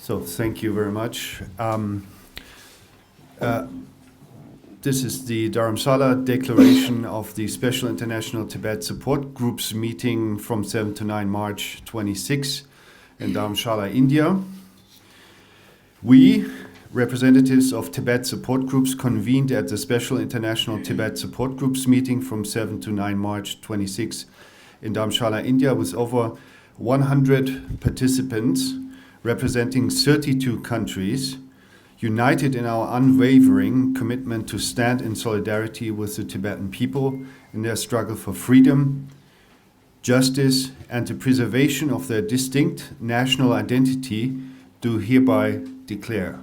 So thank you very much. This is the Dharamshala Declaration of the Special International Tibet Support Groups meeting from 7 to 9 March 26 in Dharamshala, India. We, representatives of Tibet support groups, convened at the Special International Tibet Support Groups meeting from 7 to 9 March 26 in Dharamshala, India, with over 100 participants representing 32 countries, united in our unwavering commitment to stand in solidarity with the Tibetan people in their struggle for freedom, justice, and the preservation of their distinct national identity, do hereby declare.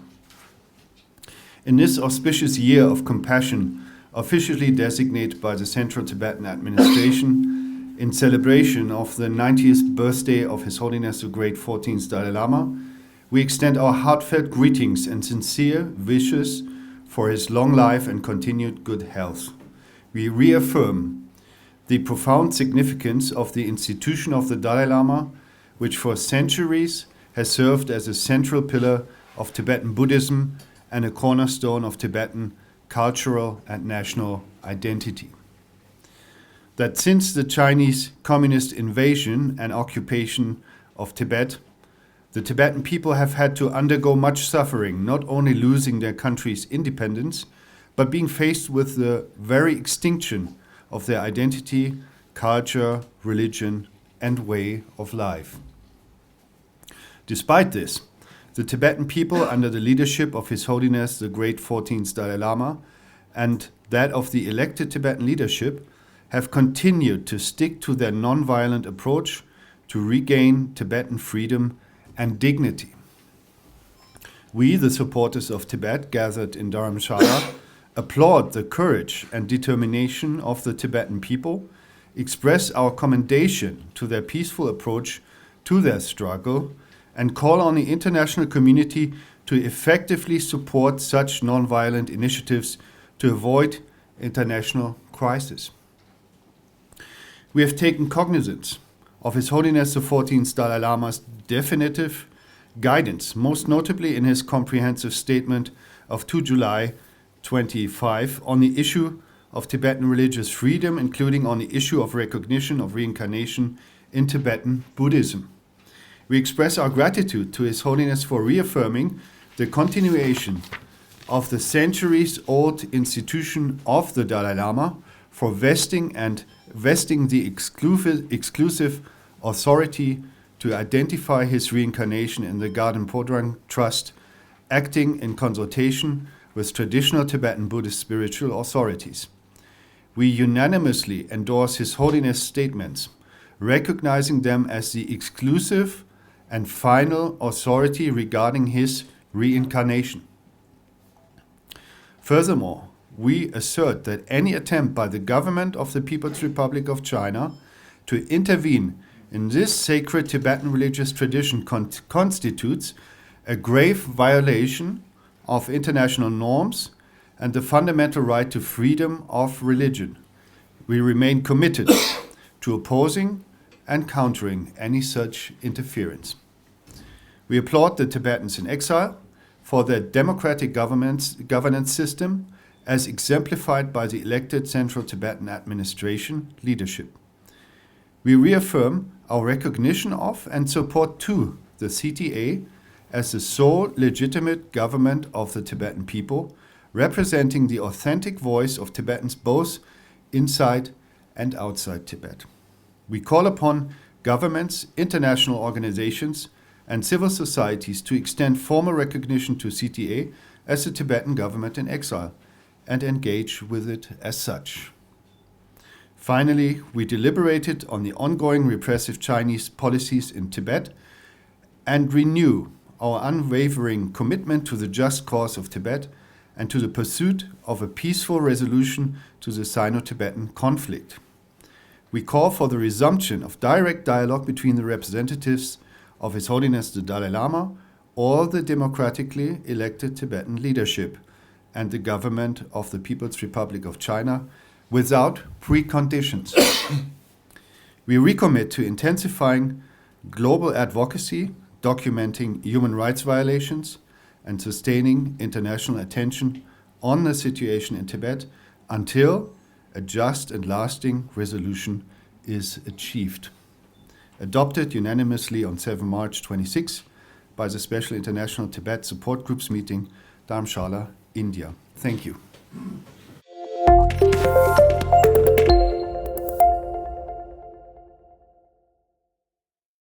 In this auspicious year of compassion, officially designated by the Central Tibetan Administration, in celebration of the 90th birthday of His Holiness the Great 14th Dalai Lama, we extend our heartfelt greetings and sincere wishes for his long life and continued good health. We reaffirm the profound significance of the institution of the Dalai Lama, which for centuries has served as a central pillar of Tibetan Buddhism and a cornerstone of Tibetan cultural and national identity. That since the Chinese communist invasion and occupation of Tibet, the Tibetan people have had to undergo much suffering, not only losing their country's independence, but being faced with the very extinction of their identity, culture, religion, and way of life. Despite this, the Tibetan people, under the leadership of His Holiness the Great 14th Dalai Lama and that of the elected Tibetan leadership, have continued to stick to their non-violent approach to regain Tibetan freedom and dignity. We, the supporters of Tibet gathered in Dharamshala, applaud the courage and determination of the Tibetan people, express our commendation to their peaceful approach to their struggle, and call on the international community to effectively support such non-violent initiatives to avoid international crisis. We have taken cognizance of His Holiness the 14th Dalai Lama's definitive guidance, most notably in his comprehensive statement of 2 July 25 on the issue of Tibetan religious freedom, including on the issue of recognition of reincarnation in Tibetan Buddhism. We express our gratitude to His Holiness for reaffirming the continuation of the centuries-old institution of the Dalai Lama, for vesting the exclusive authority to identify his reincarnation in the Garden Podrang Trust, acting in consultation with traditional Tibetan Buddhist spiritual authorities. We unanimously endorse His Holiness' statements, recognizing them as the exclusive and final authority regarding his reincarnation. Furthermore, we assert that any attempt by the government of the People's Republic of China to intervene in this sacred Tibetan religious tradition constitutes a grave violation of international norms and the fundamental right to freedom of religion. We remain committed to opposing and countering any such interference. We applaud the Tibetans in exile for their democratic governance system, as exemplified by the elected Central Tibetan Administration leadership. We reaffirm our recognition of and support to the CTA as the sole legitimate government of the Tibetan people, representing the authentic voice of Tibetans both inside and outside Tibet. We call upon governments, international organizations, and civil societies to extend formal recognition to CTA as the Tibetan government in exile, and engage with it as such. Finally, we deliberated on the ongoing repressive Chinese policies in Tibet and renew our unwavering commitment to the just cause of Tibet and to the pursuit of a peaceful resolution to the Sino-Tibetan conflict. We call for the resumption of direct dialogue between the representatives of His Holiness the Dalai Lama or the democratically elected Tibetan leadership and the government of the People's Republic of China without preconditions. We recommit to intensifying global advocacy, documenting human rights violations, and sustaining international attention on the situation in Tibet until a just and lasting resolution is achieved. Adopted unanimously on 7 March 26 by the Special International Tibet Support Groups meeting, Dharamshala, India. Thank you.